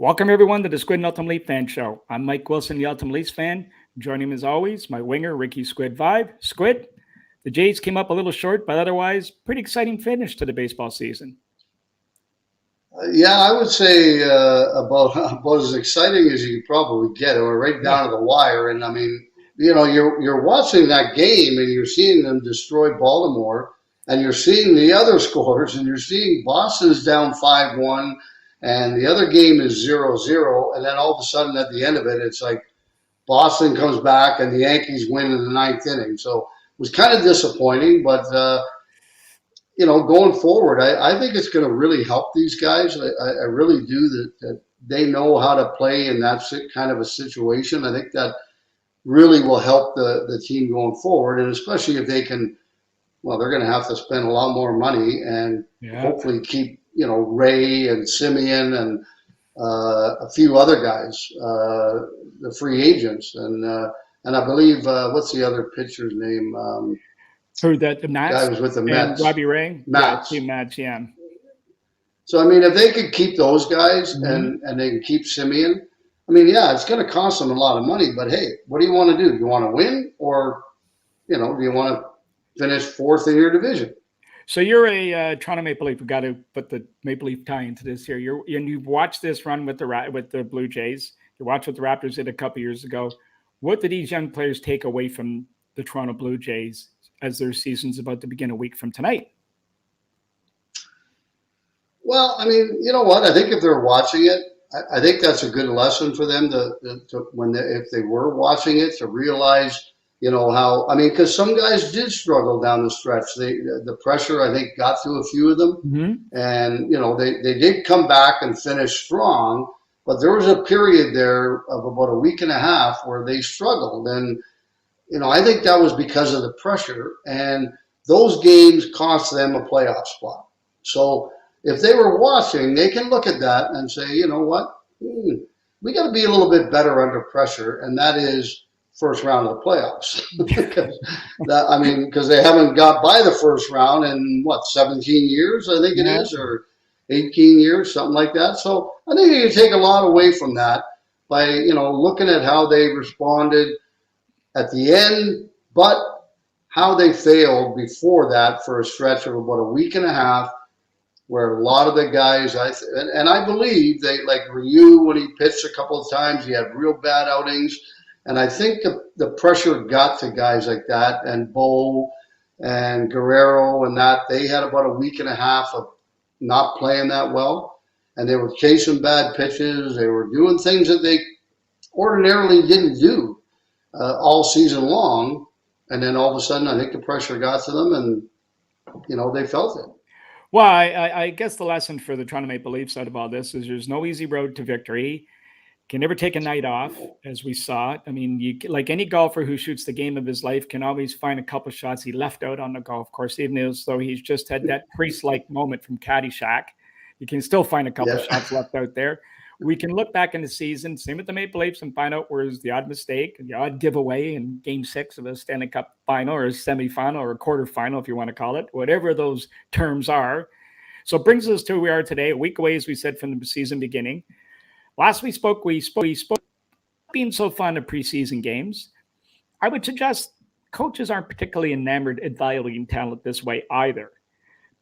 Welcome everyone to the Squid and Ultimate Leaf Fan Show. I'm Mike Wilson, the Ultimate Leafs fan. Joining me as always, my winger, Ricky Squid Vibe. Squid, the Jays came up a little short, but otherwise, pretty exciting finish to the baseball season. Yeah, I would say about as exciting as you could probably get. We're right Yeah. down to the wire, and I mean, you're watching that game and you're seeing them destroy Baltimore, and you're seeing the other scores, and you're seeing Boston's down 5-1, and the other game is 0-0, and then all of a sudden at the end of it, it's like Boston comes back and the Yankees win in the ninth inning. So it was kind of disappointing, but going forward, I think it's going to really help these guys. I really do that they know how to play in that kind of a situation. I think that really will help the team going forward, and especially if they can. Well, they're going to have to spend a lot more money and Yeah. hopefully keep Ray and Simeon and a few other guys, the free agents, and I believe what's the other pitcher's name? Who the Mats Guy was with the and Mets. Robbie Ray? Yeah, Mats. Team Mats, yeah. So I mean, if they could keep those guys Mm-hmm. and they can keep Simeon, I mean, yeah, it's going to cost them a lot of money. But hey, what do you want to do? Do you want to win, or do you want to finish fourth in your division? So you're a Toronto Maple Leaf. We've got to put the Maple Leaf tie into this here. You've watched this run with the Blue Jays. You watched what the Raptors did a couple years ago. What did these young players take away from the Toronto Blue Jays as their season's about to begin a week from tonight? Well, I mean, you know what? I think if they're watching it, I think that's a good lesson for them if they were watching it to realize, how I mean, because some guys did struggle down the stretch. The pressure I think got to a few of them, Mm-hmm. and they did come back and finish strong. But there was a period there of about a week and a half where they struggled, and I think that was because of the pressure, and those games cost them a playoff spot. So if they were watching, they can look at that and say, you know what, we got to be a little bit better under pressure, and that is first round of the playoffs. because they haven't got by the first round in 17 years, I think it Yeah. is, or 18 years, something like that. So I think you can take a lot away from that by looking at how they responded at the end, but how they failed before that for a stretch of about a week and a half, where a lot of the guys, and I believe they, like Ryu, when he pitched a couple of times, he had real bad outings. And I think the pressure got to guys like that, and Bo and Guerrero, and that they had about a week and a half of not playing that well. And they were chasing bad pitches. They were doing things that they ordinarily didn't do all season long. And then all of a sudden, I think the pressure got to them, and they felt it. Well, I guess the lesson for the Toronto Maple Leafs out of all this is there's no easy road to victory. Can never take a night off, as we saw. I mean, like any golfer who shoots the game of his life can always find a couple shots he left out on the golf course, even though he's just had that priest-like moment from Caddyshack. You can still find a couple shots left out there. We can look back in the season, same with the Maple Leafs, and find out where's the odd mistake, the odd giveaway in Game 6 of a Stanley Cup final or a semifinal or a quarterfinal, if you want to call it, whatever those terms are. So it brings us to where we are today, a week away, as we said, from the season beginning. Last we spoke being so fond of preseason games. I would suggest coaches aren't particularly enamored at evaluating talent this way either.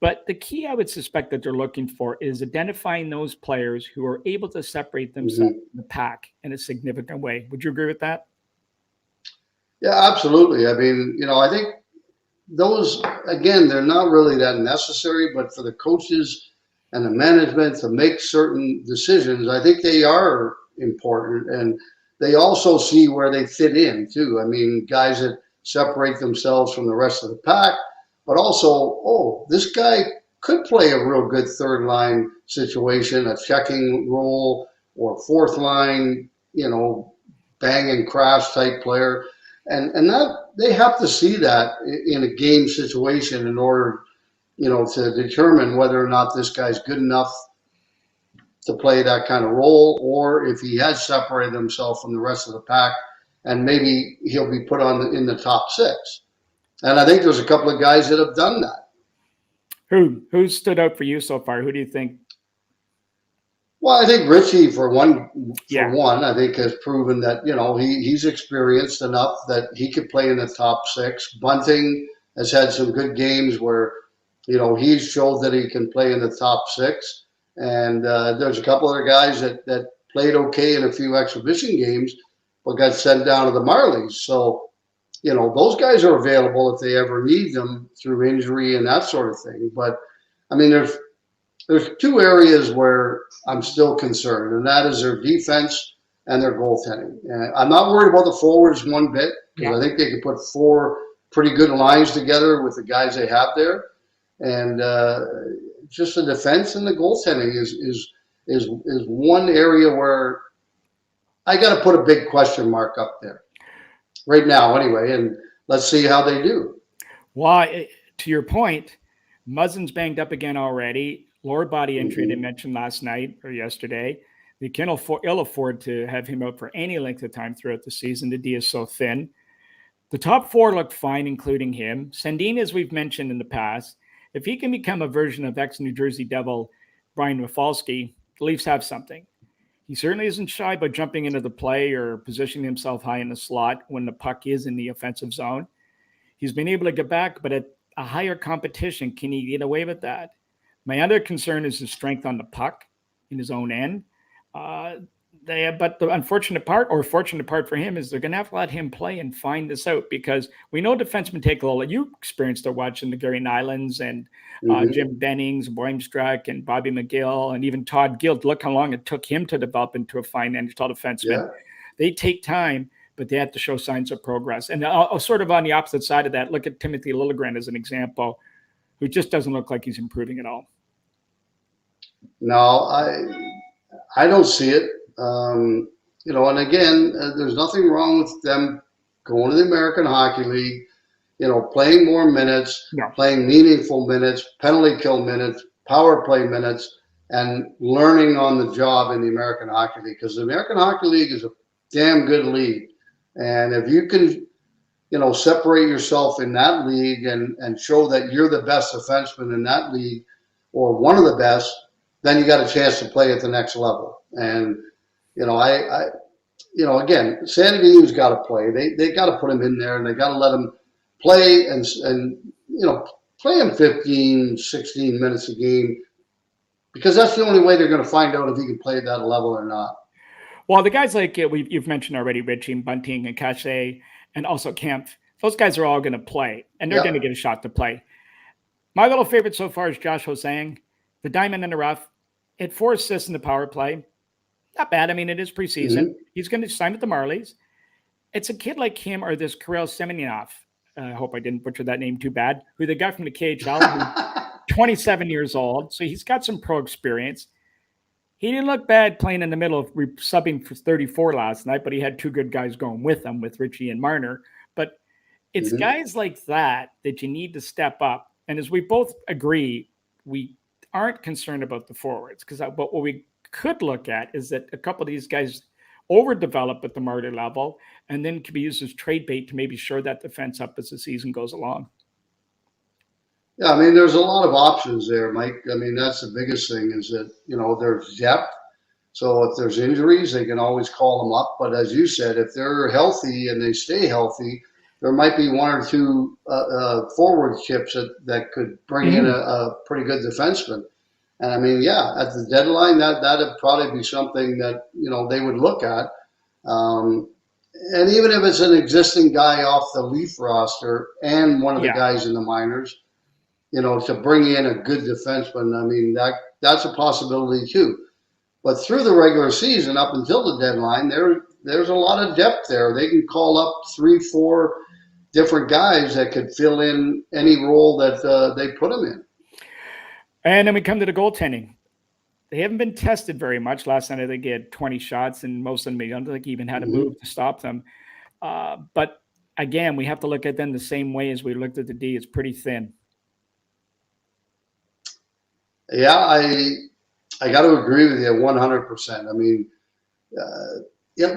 But the key I would suspect that they're looking for is identifying those players who are able to separate themselves from the pack in a significant way. Would you agree with that? Yeah, absolutely. I mean, I think those, again, they're not really that necessary, but for the coaches and the management to make certain decisions, I think they are important. And they also see where they fit in, too. I mean, guys that separate themselves from the rest of the pack, but also, this guy could play a real good third line situation, a checking role, or fourth line, bang and crash type player. And that they have to see that in a game situation in order, to determine whether or not this guy's good enough to play that kind of role, or if he has separated himself from the rest of the pack, and maybe he'll be put in the top six. And I think there's a couple of guys that have done that. Who stood out for you so far? Who do you think Well, I think Richie, for Yeah. one, I think has proven that he's experienced enough that he could play in the top six. Bunting has had some good games where he's showed that he can play in the top six. And there's a couple other guys that played okay in a few exhibition games, but got sent down to the Marlies. So those guys are available if they ever need them through injury and that sort of thing. But I mean, there's two areas where I'm still concerned, and that is their defense and their goaltending. And I'm not worried about the forwards one bit because Yeah. I think they can put four pretty good lines together with the guys they have there, and just the defense and the goaltending is one area where I got to put a big question mark up there right now, anyway. And let's see how they do. Why, to your point, Muzzin's banged up again already. Lower body injury they mentioned last night or yesterday. They can ill afford to have him out for any length of time throughout the season. The D is so thin. The top four looked fine, including him. Sandin, as we've mentioned in the past, if he can become a version of ex-New Jersey Devil Brian Rafalski, the Leafs have something. He certainly isn't shy about jumping into the play or positioning himself high in the slot when the puck is in the offensive zone. He's been able to get back, but at a higher competition, can he get away with that? My other concern is his strength on the puck in his own end. But the unfortunate part, or fortunate part for him, is they're going to have to let him play and find this out because we know defensemen take a little. You experienced it watching the Gary Nylands and Jim Bennings, Boimstruck, and Bobby McGill, and even Todd Gill. Look how long it took him to develop into a fine NHL defenseman. Yeah. They take time, but they have to show signs of progress. And sort of on the opposite side of that, look at Timothy Liljegren as an example, who just doesn't look like he's improving at all. No, I don't see it. And again, there's nothing wrong with them going to the American Hockey League, playing more minutes, playing meaningful minutes, penalty kill minutes, power play minutes, and learning on the job in the American Hockey League. Because the American Hockey League is a damn good league. And if you can, separate yourself in that league and show that you're the best defenseman in that league or one of the best, then you got a chance to play at the next level. And again, Sandin's got to play. They got to put him in there, and they got to let him play and play him 15, 16 minutes a game, because that's the only way they're going to find out if he can play at that level or not. Well, the guys like you've mentioned already, Richie and Bunting and Cachet and also Kemp, those guys are all going to play, and they're going to get a shot to play. My little favorite so far is Josh Hosang, the diamond in the rough. Had 4 assists in the power play. Not bad. I mean, it is preseason. He's going to sign with the Marlies. It's a kid like him or this Kirill Semyonov. I hope I didn't butcher that name too bad. Who they got from the KHL, who's 27 years old. So he's got some pro experience. He didn't look bad playing in the middle of subbing for 34 last night, but he had 2 good guys going with him, with Richie and Marner. But it's guys like that you need to step up. And as we both agree, we aren't concerned about the forwards, but what we could look at is that a couple of these guys overdevelop at the Marner level and then can be used as trade bait to maybe shore that defense up as the season goes along. Yeah, I mean, there's a lot of options there, Mike. I mean, that's the biggest thing is that, there's depth. So if there's injuries, they can always call them up. But as you said, if they're healthy and they stay healthy, there might be 1 or 2 forward chips that could bring in a pretty good defenseman. And I mean, at the deadline, that'd probably be something that, they would look at. And even if it's an existing guy off the Leaf roster and one of the guys in the minors, to bring in a good defenseman, I mean, that's a possibility too. But through the regular season, up until the deadline, there's a lot of depth there. They can call up 3, 4 different guys that could fill in any role that they put them in. And then we come to the goaltending. They haven't been tested very much. Last night, I think they had 20 shots, and most of them, I don't think even had a move to stop them. But again, we have to look at them the same way as we looked at the D. It's pretty thin. Yeah, I got to agree with you 100%. I mean,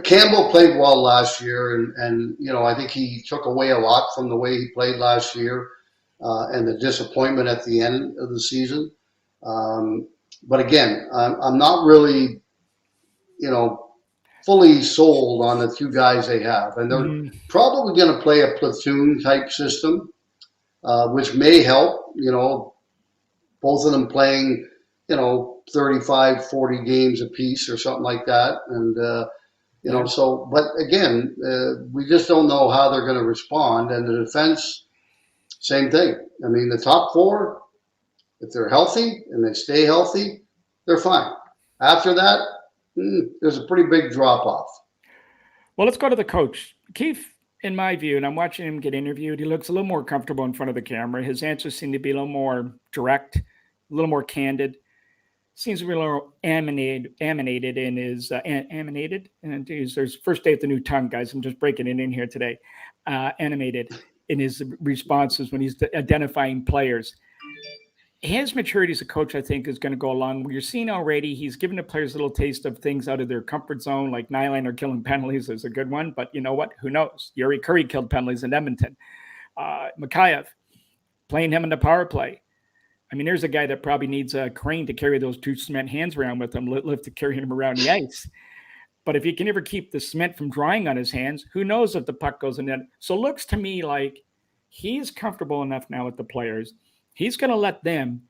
Campbell played well last year, and I think he took away a lot from the way he played last year and the disappointment at the end of the season. But again, I'm not really, you know, fully sold on the two guys they have, and they're Mhm. probably going to play a platoon type system, which may help. Both of them playing, 35, 40 games apiece or something like that, and Yeah. so. But again, we just don't know how they're going to respond, and the defense, same thing. I mean, the top four, if they're healthy and they stay healthy, they're fine. After that, there's a pretty big drop off. Well, let's go to the coach. Keith, in my view, and I'm watching him get interviewed, he looks a little more comfortable in front of the camera. His answers seem to be a little more direct, a little more candid. Seems to be a little animated in his animated. And there's first day of the new tongue, guys. I'm just breaking it in here today. Animated in his responses when he's identifying players. His maturity as a coach, I think, is going to go along. You're seeing already, he's given the players a little taste of things out of their comfort zone, like Nylander killing penalties is a good one. But you know what? Who knows? Yuri Curry killed penalties in Edmonton. Mikheyev, playing him in the power play. I mean, there's a guy that probably needs a crane to carry those two cement hands around with him, lift to carry him around the ice. But if you can ever keep the cement from drying on his hands, who knows if the puck goes in net? So it looks to me like he's comfortable enough now with the players. He's going to let them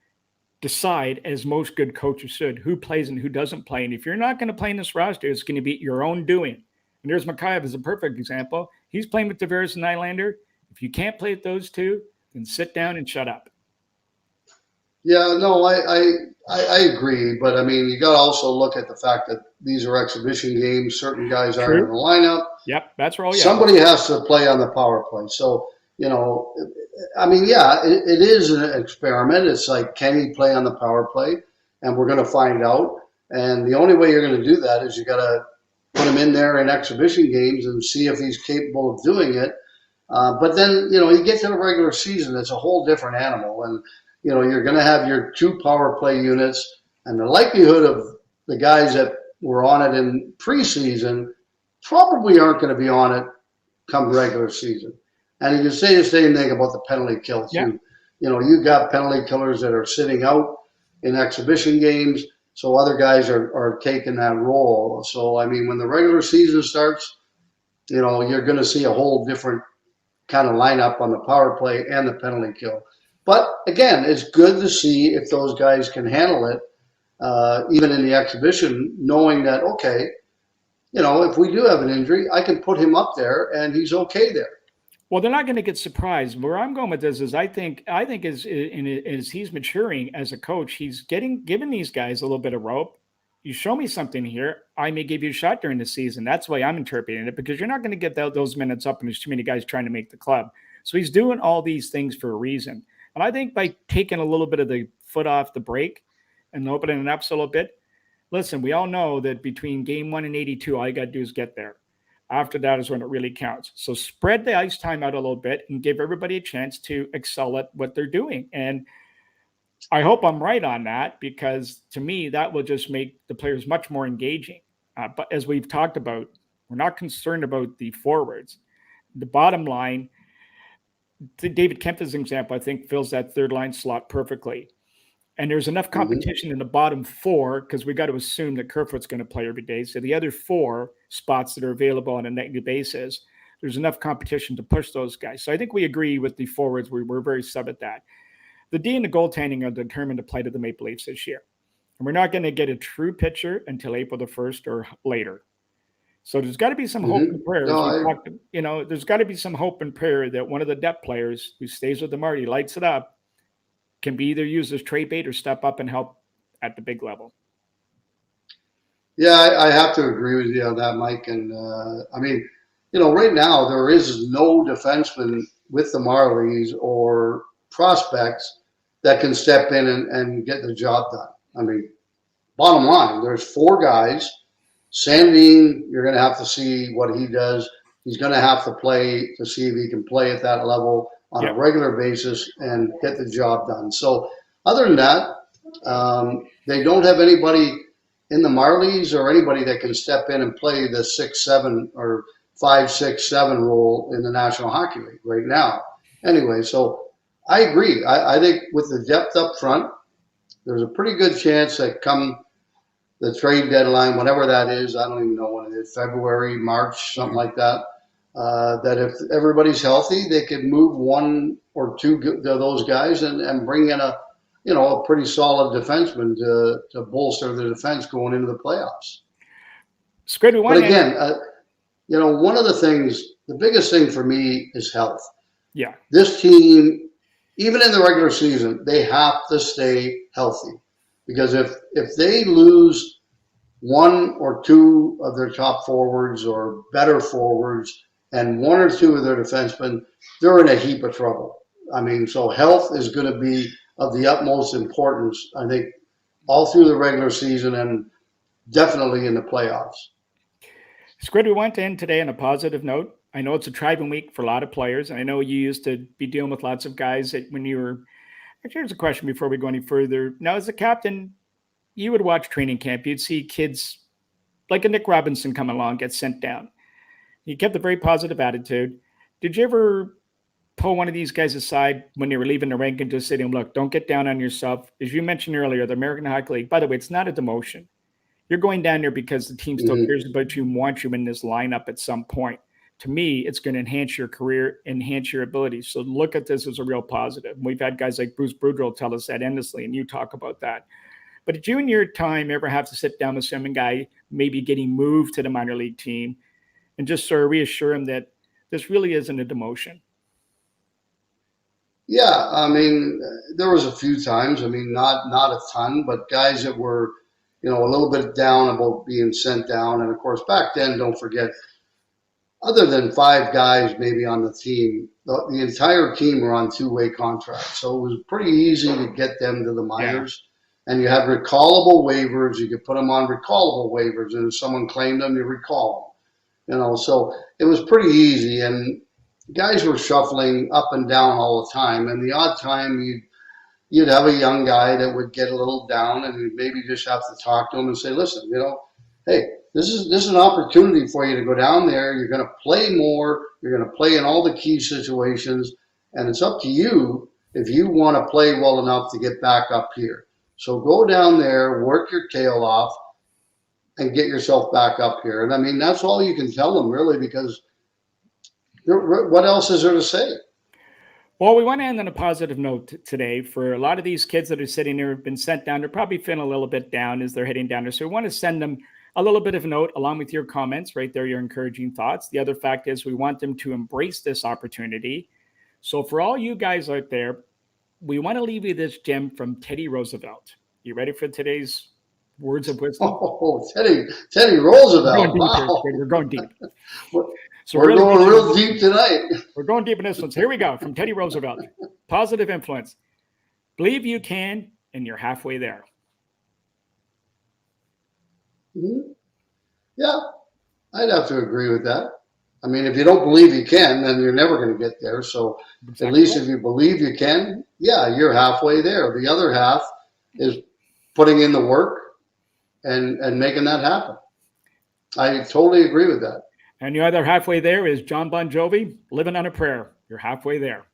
decide, as most good coaches should, who plays and who doesn't play. And if you're not going to play in this roster, it's going to be your own doing. And there's Mikheyev as a perfect example. He's playing with Tavares and Nylander. If you can't play with those two, then sit down and shut up. Yeah, no, I agree, but I mean, you got to also look at the fact that these are exhibition games. Certain guys aren't in the lineup. Yep, that's where Somebody has to play on the power play. So, I mean, yeah, it is an experiment. It's like, can he play on the power play? And we're going to find out. And the only way you're going to do that is you got to put him in there in exhibition games and see if he's capable of doing it. But then, you get to the regular season, it's a whole different animal. And you're going to have your two power play units, and the likelihood of the guys that were on it in preseason probably aren't going to be on it come regular season. And you can say the same thing about the penalty kill too. Yeah. You got penalty killers that are sitting out in exhibition games, so other guys are taking that role. So I mean, when the regular season starts, you're going to see a whole different kind of lineup on the power play and the penalty kill. But again, it's good to see if those guys can handle it, even in the exhibition, knowing that, okay, if we do have an injury, I can put him up there and he's okay there. Well, they're not going to get surprised. Where I'm going with this is I think as he's maturing as a coach, he's giving these guys a little bit of rope. You show me something here, I may give you a shot during the season. That's the way I'm interpreting it, because you're not going to get those minutes up and there's too many guys trying to make the club. So he's doing all these things for a reason. And I think by taking a little bit of the foot off the brake and opening it up a little bit, listen, we all know that between game 1 and 82, all you got to do is get there. After that is when it really counts. So spread the ice time out a little bit and give everybody a chance to excel at what they're doing. And I hope I'm right on that, because to me, that will just make the players much more engaging. But as we've talked about, we're not concerned about the forwards. The bottom line, David Kemp's example, I think, fills that third line slot perfectly. And there's enough competition in the bottom four, because we got to assume that Kerfoot's going to play every day. So the other four spots that are available on a nightly basis, there's enough competition to push those guys. So I think we agree with the forwards. We're very sub at that. The D and the goaltending are determined to play to the Maple Leafs this year. And we're not going to get a true picture until April the 1st or later. So there's got to be some hope and prayer. There's got to be some hope and prayer that one of the depth players who stays with the Marty, lights it up, can be either used as trade bait or step up and help at the big level. Yeah, I have to agree with you on that, Mike. And I mean, right now there is no defenseman with the Marlies or prospects that can step in and get the job done. I mean, bottom line, there's four guys. Sandin, you're going to have to see what he does. He's going to have to play to see if he can play at that level on a regular basis and get the job done. So other than that, they don't have anybody in the Marlies or anybody that can step in and play the 6-7 or 5-6-7 role in the National Hockey League right now. Anyway, so I agree. I think with the depth up front, there's a pretty good chance that come the trade deadline, whenever that is, I don't even know when it is, February, March, something like that, that if everybody's healthy, they could move one or two of those guys and bring in a pretty solid defenseman to bolster the defense going into the playoffs. Squid, but again, one of the things, the biggest thing for me is health. Yeah. This team, even in the regular season, they have to stay healthy, because if they lose one or two of their top forwards or better forwards and one or two of their defensemen, they're in a heap of trouble. I mean, so health is going to be of the utmost importance, I think, all through the regular season and definitely in the playoffs. Squid, we want to end today on a positive note. I know it's a tribal week for a lot of players, and I know you used to be dealing with lots of guys that when you were. Actually, here's a question before we go any further. Now, as a captain, you would watch training camp. You'd see kids like a Nick Robinson come along, get sent down. You kept a very positive attitude. Did you ever pull one of these guys aside when they were leaving the rink and just say to them, look, don't get down on yourself? As you mentioned earlier, the American Hockey League, by the way, it's not a demotion. You're going down there because the team still cares about you and wants you in this lineup at some point. To me, it's going to enhance your career, enhance your abilities. So look at this as a real positive. We've had guys like Bruce Boudreau tell us that endlessly, and you talk about that. But did you in your time ever have to sit down with some guy maybe getting moved to the minor league team and just sort of reassure him that this really isn't a demotion? Yeah, I mean, there was a few times. I mean, not a ton, but guys that were, a little bit down about being sent down. And of course, back then, don't forget, other than 5 guys maybe on the team, the entire team were on 2-way contracts. So it was pretty easy to get them to the minors. Yeah. And you had recallable waivers. You could put them on recallable waivers. And if someone claimed them, you recall them. So it was pretty easy. And guys were shuffling up and down all the time. And the odd time you'd have a young guy that would get a little down, and you'd maybe just have to talk to him and say, listen, hey, this is an opportunity for you to go down there. You're going to play more. You're going to play in all the key situations, and it's up to you if you want to play well enough to get back up here. So go down there, work your tail off, and get yourself back up here. And I mean, that's all you can tell them, really, because what else is there to say? Well, we want to end on a positive note today. For a lot of these kids that are sitting there, have been sent down, they're probably feeling a little bit down as they're heading down there. So we want to send them a little bit of a note along with your comments right there, your encouraging thoughts. The other fact is we want them to embrace this opportunity. So for all you guys out there, we want to leave you this gem from Teddy Roosevelt. You ready for today's words of wisdom? Oh, Teddy Roosevelt. Wow. We're going deep. So we're going real deep tonight. We're going deep in this one. So here we go from Teddy Roosevelt. Positive influence. Believe you can, and you're halfway there. Mm-hmm. Yeah, I'd have to agree with that. I mean, if you don't believe you can, then you're never going to get there. So exactly. At least if you believe you can, yeah, you're halfway there. The other half is putting in the work and making that happen. I totally agree with that. And the other halfway there is John Bon Jovi, living on a prayer. You're halfway there.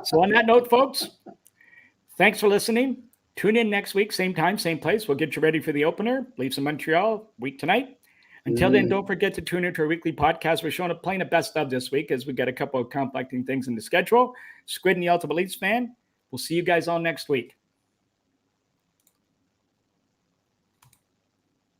So on that note, folks, thanks for listening. Tune in next week, same time, same place. We'll get you ready for the opener. Leafs in Montreal, week tonight. Until then, don't forget to tune into our weekly podcast. We're showing up playing a best of this week as we got a couple of conflicting things in the schedule. Squid and the Ultimate Leafs fan. We'll see you guys all next week.